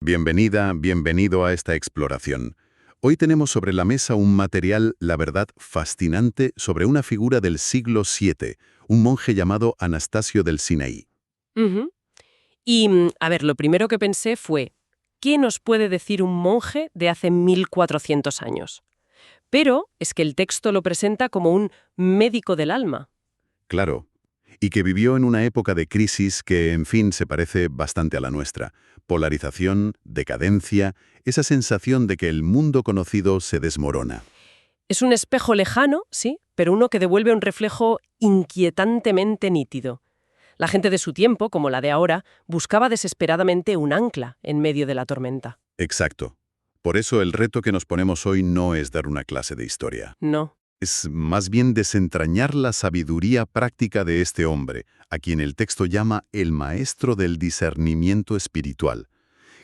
Bienvenida, bienvenido a esta exploración. Hoy tenemos sobre la mesa un material, la verdad, fascinante sobre una figura del siglo VII, un monje llamado Anastasio del Sinaí. Ujú. A ver, lo primero que pensé fue, ¿qué nos puede decir un monje de hace 1400 años? Pero es que el texto lo presenta como un médico del alma. Claro, y que vivió en una época de crisis que, en fin, se parece bastante a la nuestra. Polarización, decadencia, esa sensación de que el mundo conocido se desmorona. Es un espejo lejano, sí, pero uno que devuelve un reflejo inquietantemente nítido. La gente de su tiempo, como la de ahora, buscaba desesperadamente un ancla en medio de la tormenta. Exacto. Por eso el reto que nos ponemos hoy no es dar una clase de historia. No. Es más bien desentrañar la sabiduría práctica de este hombre, a quien el texto llama el maestro del discernimiento espiritual.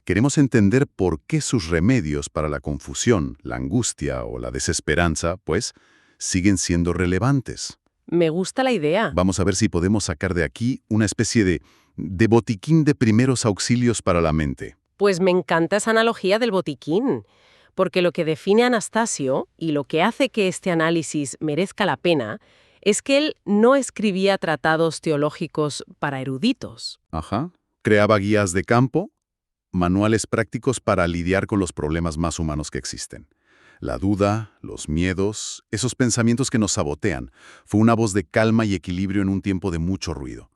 Queremos entender por qué sus remedios para la confusión, la angustia o la desesperanza, pues, siguen siendo relevantes. Me gusta la idea. Vamos a ver si podemos sacar de aquí una especie de botiquín de primeros auxilios para la mente. Pues me encanta esa analogía del botiquín, porque lo que define a Anastasio y lo que hace que este análisis merezca la pena es que él no escribía tratados teológicos para eruditos. Ajá. Creaba guías de campo, manuales prácticos para lidiar con los problemas más humanos que existen. La duda, los miedos, esos pensamientos que nos sabotean, fue una voz de calma y equilibrio en un tiempo de mucho ruido.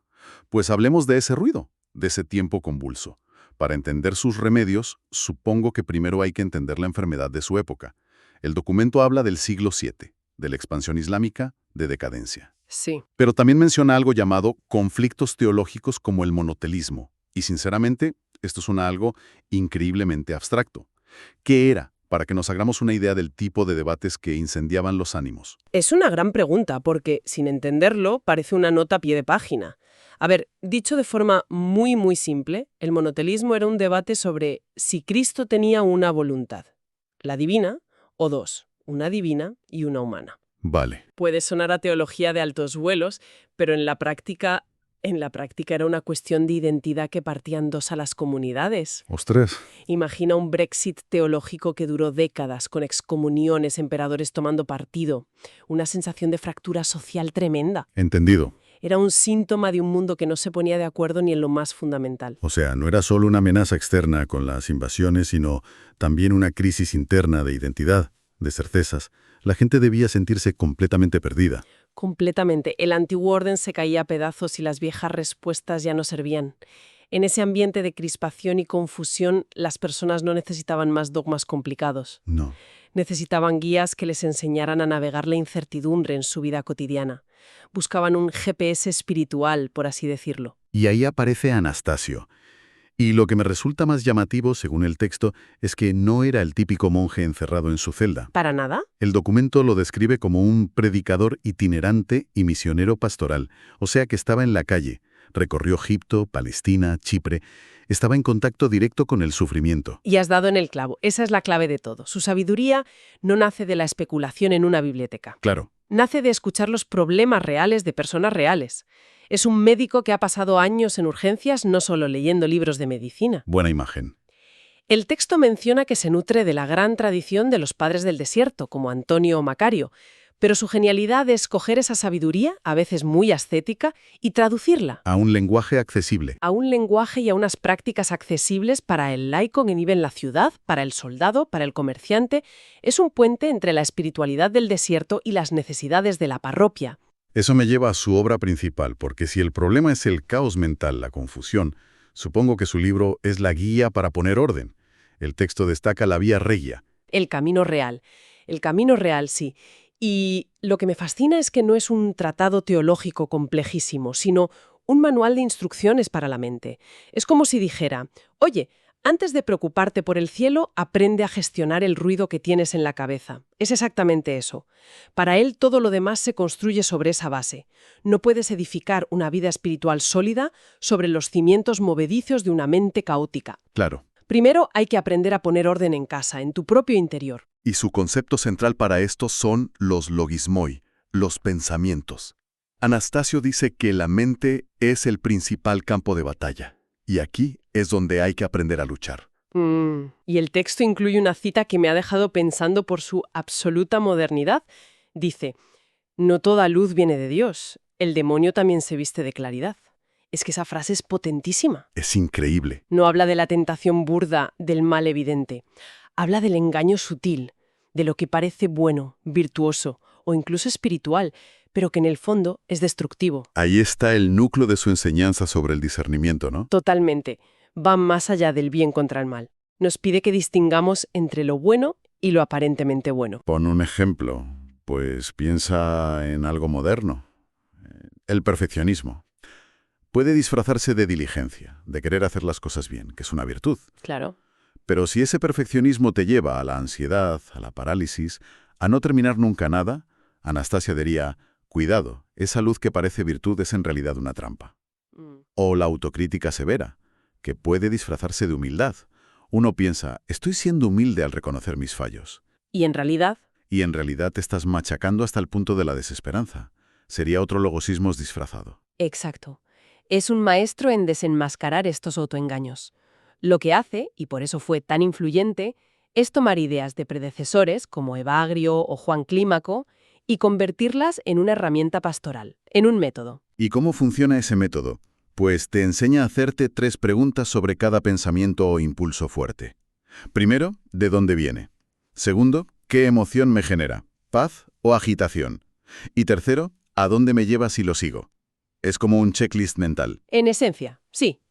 Pues hablemos de ese ruido, de ese tiempo convulso. Para entender sus remedios, supongo que primero hay que entender la enfermedad de su época. El documento habla del siglo VII, de la expansión islámica, de decadencia. Sí. Pero también menciona algo llamado conflictos teológicos como el monotelismo. Y sinceramente, esto suena algo increíblemente abstracto. ¿Qué era? Para que nos hagamos una idea del tipo de debates que incendiaban los ánimos. Es una gran pregunta porque, sin entenderlo, parece una nota a pie de página. A ver, dicho de forma muy simple, el monotelismo era un debate sobre si Cristo tenía una voluntad, la divina, o dos, una divina y una humana. Vale. Puede sonar a teología de altos vuelos, pero en la práctica era una cuestión de identidad que partían dos a las comunidades. ¡Ostras! Imagina un Brexit teológico que duró décadas, con excomuniones, emperadores tomando partido. Una sensación de fractura social tremenda. Entendido. Era un síntoma de un mundo que no se ponía de acuerdo ni en lo más fundamental. O sea, no era solo una amenaza externa con las invasiones, sino también una crisis interna de identidad, de certezas. La gente debía sentirse completamente perdida. Completamente. El antiguo orden se caía a pedazos y las viejas respuestas ya no servían. En ese ambiente de crispación y confusión, las personas no necesitaban más dogmas complicados. No. Necesitaban guías que les enseñaran a navegar la incertidumbre en su vida cotidiana. Buscaban un GPS espiritual, por así decirlo. Y ahí aparece Anastasio. Y lo que me resulta más llamativo, según el texto, es que no era el típico monje encerrado en su celda. ¿Para nada? El documento lo describe como un predicador itinerante y misionero pastoral, o sea que estaba en la calle, recorrió Egipto, Palestina, Chipre, estaba en contacto directo con el sufrimiento. Y has dado en el clavo. Esa es la clave de todo. Su sabiduría no nace de la especulación en una biblioteca. Claro, Nace de escuchar los problemas reales de personas reales. Es un médico que ha pasado años en urgencias no solo leyendo libros de medicina. buena imagen. El texto menciona que se nutre de la gran tradición de los padres del desierto, como Antonio o Macario, pero su genialidad es coger esa sabiduría, a veces muy ascética, y traducirla A un lenguaje accesible. a un lenguaje y a unas prácticas accesibles para el laico que vive en la ciudad, para el soldado, para el comerciante. Es un puente entre la espiritualidad del desierto y las necesidades de la parroquia. Eso me lleva a su obra principal, porque si el problema es el caos mental, la confusión, supongo que su libro es la guía para poner orden. El texto destaca la vía regia. El camino real. El camino real, sí. Y lo que me fascina es que no es un tratado teológico complejísimo, sino un manual de instrucciones para la mente. Es como si dijera, oye, antes de preocuparte por el cielo, aprende a gestionar el ruido que tienes en la cabeza. Es exactamente eso. Para él todo lo demás se construye sobre esa base. No puedes edificar una vida espiritual sólida sobre los cimientos movedizos de una mente caótica. Claro. Primero hay que aprender a poner orden en casa, en tu propio interior. Y su concepto central para esto son los logismoi, los pensamientos. Anastasio dice que la mente es el principal campo de batalla, y aquí es donde hay que aprender a luchar. Y el texto incluye una cita que me ha dejado pensando por su absoluta modernidad. Dice, no toda luz viene de Dios, el demonio también se viste de claridad. Es que esa frase es potentísima. Es increíble. No habla de la tentación burda, del mal evidente. Habla del engaño sutil, de lo que parece bueno, virtuoso o incluso espiritual, pero que en el fondo es destructivo. Ahí está el núcleo de su enseñanza sobre el discernimiento, ¿no? Totalmente. Va más allá del bien contra el mal. Nos pide que distingamos entre lo bueno y lo aparentemente bueno. Pon un ejemplo. Pues piensa en algo moderno. El perfeccionismo. Puede disfrazarse de diligencia, de querer hacer las cosas bien, que es una virtud. Claro. Pero si ese perfeccionismo te lleva a la ansiedad, a la parálisis, a no terminar nunca nada, Anastasia diría, cuidado, esa luz que parece virtud es en realidad una trampa. O la autocrítica severa, que puede disfrazarse de humildad. Uno piensa, estoy siendo humilde al reconocer mis fallos. ¿Y en realidad? Y en realidad te estás machacando hasta el punto de la desesperanza. Sería otro logosismos disfrazado. Exacto. Es un maestro en desenmascarar estos autoengaños. Lo que hace, y por eso fue tan influyente, es tomar ideas de predecesores como Evagrio o Juan Clímaco y convertirlas en una herramienta pastoral, en un método. ¿Y cómo funciona ese método? Pues te enseña a hacerte 3 preguntas sobre cada pensamiento o impulso fuerte. Primero, ¿de dónde viene? Segundo, ¿qué emoción me genera? ¿Paz o agitación? Y tercero, ¿a dónde me lleva si lo sigo? Es como un checklist mental. En esencia, sí.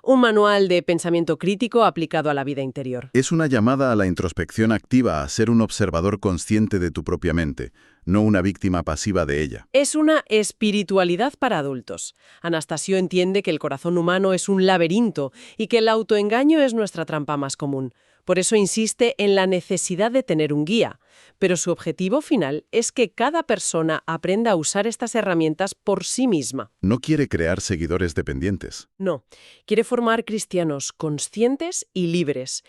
Un manual de pensamiento crítico aplicado a la vida interior. Es una llamada a la introspección activa, a ser un observador consciente de tu propia mente, no una víctima pasiva de ella. Es una espiritualidad para adultos. Anastasio entiende que el corazón humano es un laberinto y que el autoengaño es nuestra trampa más común. Por eso insiste en la necesidad de tener un guía. Pero su objetivo final es que cada persona aprenda a usar estas herramientas por sí misma. No quiere crear seguidores dependientes. No, quiere formar cristianos conscientes y libres.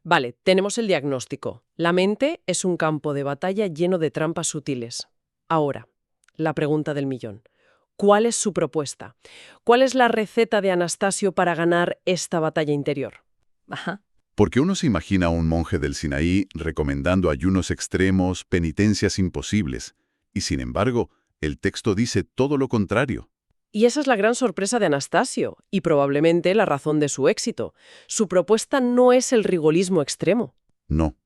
Vale, tenemos el diagnóstico. La mente es un campo de batalla lleno de trampas sutiles. Ahora, la pregunta del millón. ¿Cuál es su propuesta? ¿Cuál es la receta de Anastasio para ganar esta batalla interior? Ajá. Porque uno se imagina a un monje del Sinaí recomendando ayunos extremos, penitencias imposibles, y sin embargo, el texto dice todo lo contrario. Y esa es la gran sorpresa de Anastasio, y probablemente la razón de su éxito. Su propuesta no es el rigorismo extremo. No.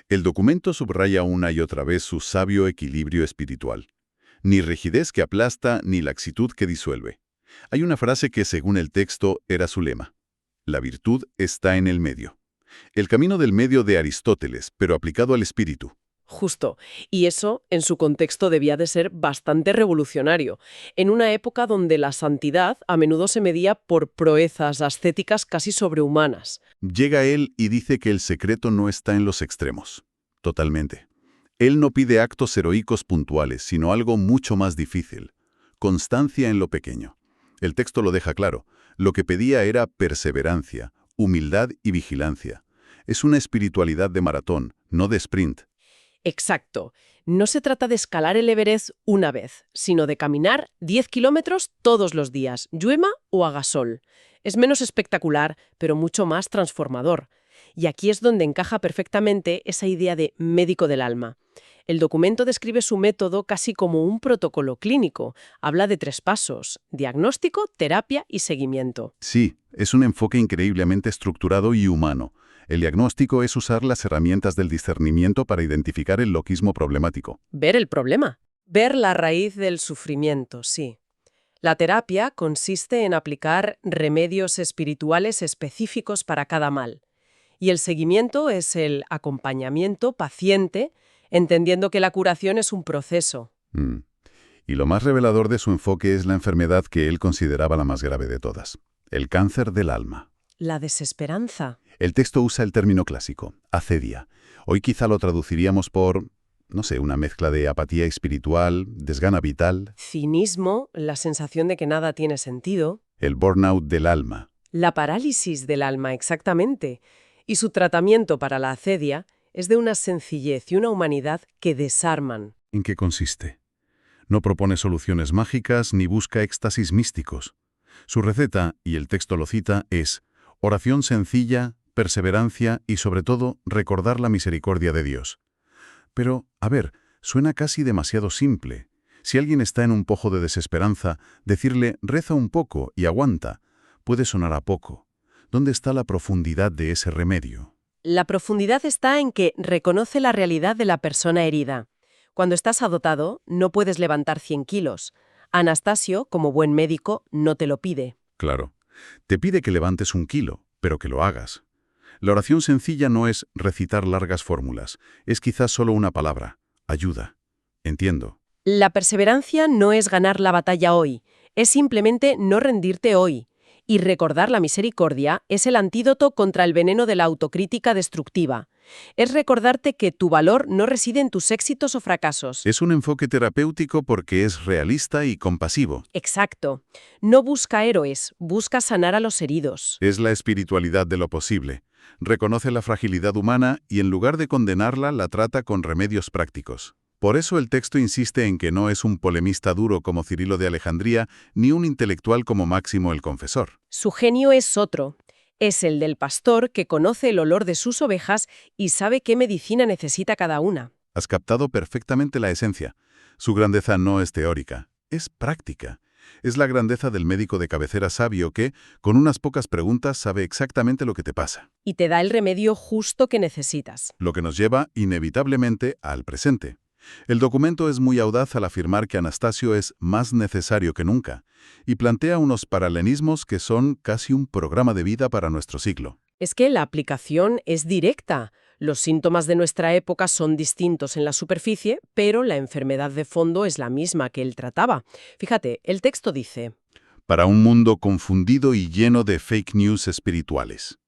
El documento subraya una y otra vez su sabio equilibrio espiritual. Ni rigidez que aplasta, ni laxitud que disuelve. Hay una frase que, según el texto, era su lema. La virtud está en el medio. El camino del medio de Aristóteles, pero aplicado al espíritu. Justo. Y eso, en su contexto, debía de ser bastante revolucionario, en una época donde la santidad a menudo se medía por proezas ascéticas casi sobrehumanas. Llega él y dice que el secreto no está en los extremos. Totalmente. Él no pide actos heroicos puntuales, sino algo mucho más difícil. Constancia en lo pequeño. El texto lo deja claro. Lo que pedía era perseverancia, humildad y vigilancia. Es una espiritualidad de maratón, no de sprint. Exacto. No se trata de escalar el Everest una vez, sino de caminar 10 kilómetros todos los días, llueva o haga sol. Es menos espectacular, pero mucho más transformador. Y aquí es donde encaja perfectamente esa idea de médico del alma. El documento describe su método casi como un protocolo clínico. Habla de 3 pasos: diagnóstico, terapia y seguimiento. Sí, es un enfoque increíblemente estructurado y humano. El diagnóstico es usar las herramientas del discernimiento para identificar el loquismo problemático. Ver el problema. Ver la raíz del sufrimiento, sí. La terapia consiste en aplicar remedios espirituales específicos para cada mal. Y el seguimiento es el acompañamiento paciente, entendiendo que la curación es un proceso. Y lo más revelador de su enfoque es la enfermedad que él consideraba la más grave de todas: el cáncer del alma. La desesperanza. El texto usa el término clásico, acedia. Hoy quizá lo traduciríamos por, no sé, una mezcla de apatía espiritual, desgana vital. Cinismo, la sensación de que nada tiene sentido. El burnout del alma. La parálisis del alma, exactamente. Y su tratamiento para la acedia es de una sencillez y una humanidad que desarman. ¿En qué consiste? No propone soluciones mágicas ni busca éxtasis místicos. Su receta, y el texto lo cita, es oración sencilla, perseverancia y, sobre todo, recordar la misericordia de Dios. Pero, a ver, suena casi demasiado simple. Si alguien está en un pozo de desesperanza, decirle «reza un poco y aguanta» puede sonar a poco. ¿Dónde está la profundidad de ese remedio? La profundidad está en que reconoce la realidad de la persona herida. Cuando estás agotado, no puedes levantar 100 kilos. Anastasio, como buen médico, no te lo pide. Claro. Te pide que levantes 1 kilo, pero que lo hagas. La oración sencilla no es recitar largas fórmulas, es quizás solo una palabra, ayuda. Entiendo. La perseverancia no es ganar la batalla hoy, es simplemente no rendirte hoy. Y recordar la misericordia es el antídoto contra el veneno de la autocrítica destructiva. Es recordarte que tu valor no reside en tus éxitos o fracasos. Es un enfoque terapéutico porque es realista y compasivo. Exacto. No busca héroes, busca sanar a los heridos. Es la espiritualidad de lo posible. Reconoce la fragilidad humana y en lugar de condenarla, la trata con remedios prácticos. Por eso el texto insiste en que no es un polemista duro como Cirilo de Alejandría, ni un intelectual como Máximo el Confesor. Su genio es otro. Es el del pastor que conoce el olor de sus ovejas y sabe qué medicina necesita cada una. Has captado perfectamente la esencia. Su grandeza no es teórica, es práctica. Es la grandeza del médico de cabecera sabio que, con unas pocas preguntas, sabe exactamente lo que te pasa. Y te da el remedio justo que necesitas. Lo que nos lleva, inevitablemente, al presente. El documento es muy audaz al afirmar que Anastasio es más necesario que nunca, y plantea unos paralelismos que son casi un programa de vida para nuestro siglo. Es que la aplicación es directa. Los síntomas de nuestra época son distintos en la superficie, pero la enfermedad de fondo es la misma que él trataba. Fíjate, el texto dice: Para un mundo confundido y lleno de fake news espirituales.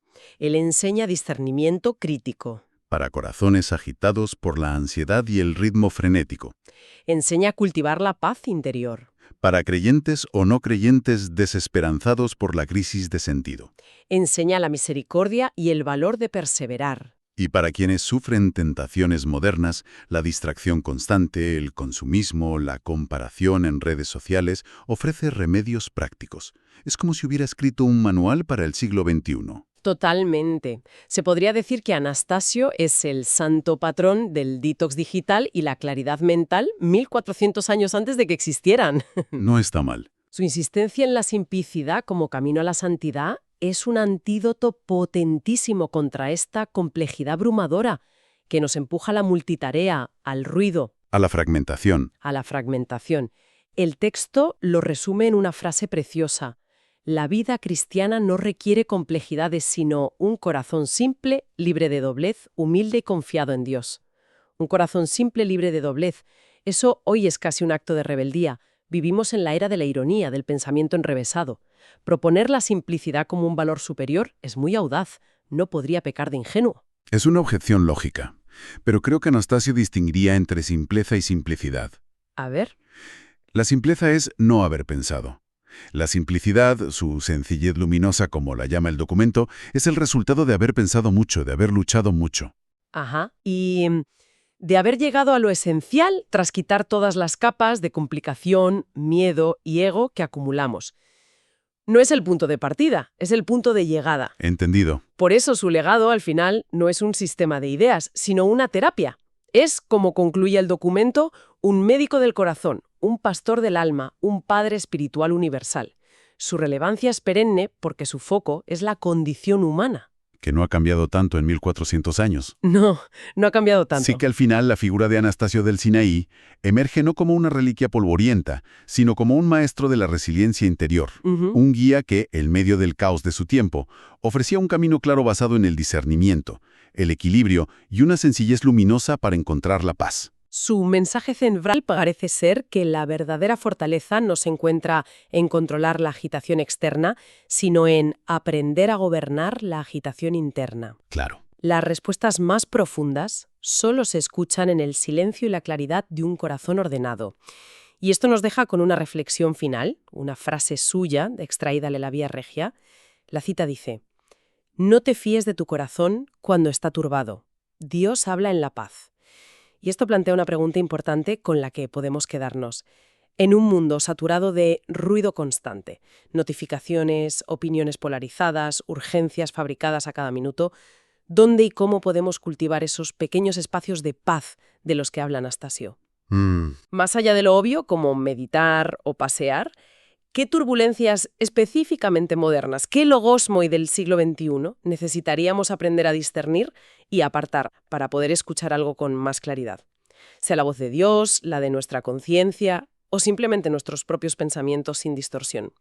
él enseña discernimiento crítico. Para corazones agitados por la ansiedad y el ritmo frenético. Enseña a cultivar la paz interior. Para creyentes o no creyentes desesperanzados por la crisis de sentido. Enseña la misericordia y el valor de perseverar. Y para quienes sufren tentaciones modernas, la distracción constante, el consumismo, la comparación en redes sociales, ofrece remedios prácticos. Es como si hubiera escrito un manual para el siglo XXI. Totalmente. Se podría decir que Anastasio es el santo patrón del detox digital y la claridad mental 1400 años antes de que existieran. No está mal. Su insistencia en la simplicidad como camino a la santidad es un antídoto potentísimo contra esta complejidad abrumadora que nos empuja a la multitarea, al ruido, A la fragmentación. a la fragmentación. El texto lo resume en una frase preciosa. La vida cristiana no requiere complejidades, sino un corazón simple, libre de doblez, humilde y confiado en Dios. Un corazón simple, libre de doblez. Eso hoy es casi un acto de rebeldía. Vivimos en la era de la ironía, del pensamiento enrevesado. Proponer la simplicidad como un valor superior es muy audaz. No podría pecar de ingenuo. Es una objeción lógica, pero creo que Anastasio distinguiría entre simpleza y simplicidad. A ver. La simpleza es no haber pensado. La simplicidad, su sencillez luminosa como la llama el documento, es el resultado de haber pensado mucho, de haber luchado mucho. Ajá. Y de haber llegado a lo esencial tras quitar todas las capas de complicación, miedo y ego que acumulamos. No es el punto de partida, es el punto de llegada. Entendido. Por eso su legado, al final, no es un sistema de ideas, sino una terapia. Es, como concluye el documento, un médico del corazón, un pastor del alma, un padre espiritual universal. Su relevancia es perenne porque su foco es la condición humana. Que no ha cambiado tanto en 1400 años. No ha cambiado tanto. Sí que al final la figura de Anastasio del Sinaí emerge no como una reliquia polvorienta, sino como un maestro de la resiliencia interior, un guía que, en medio del caos de su tiempo, ofrecía un camino claro basado en el discernimiento, el equilibrio y una sencillez luminosa para encontrar la paz. Su mensaje central parece ser que la verdadera fortaleza no se encuentra en controlar la agitación externa, sino en aprender a gobernar la agitación interna. Claro. Las respuestas más profundas solo se escuchan en el silencio y la claridad de un corazón ordenado. Y esto nos deja con una reflexión final, una frase suya, extraída de la Vía Regia. La cita dice: «No te fíes de tu corazón cuando está turbado. Dios habla en la paz». Y esto plantea una pregunta importante con la que podemos quedarnos. En un mundo saturado de ruido constante, notificaciones, opiniones polarizadas, urgencias fabricadas a cada minuto, ¿dónde y cómo podemos cultivar esos pequeños espacios de paz de los que habla Anastasio? Más allá de lo obvio, como meditar o pasear, ¿qué turbulencias específicamente modernas, qué logosmoi del siglo XXI necesitaríamos aprender a discernir y apartar para poder escuchar algo con más claridad? Sea la voz de Dios, la de nuestra conciencia o simplemente nuestros propios pensamientos sin distorsión.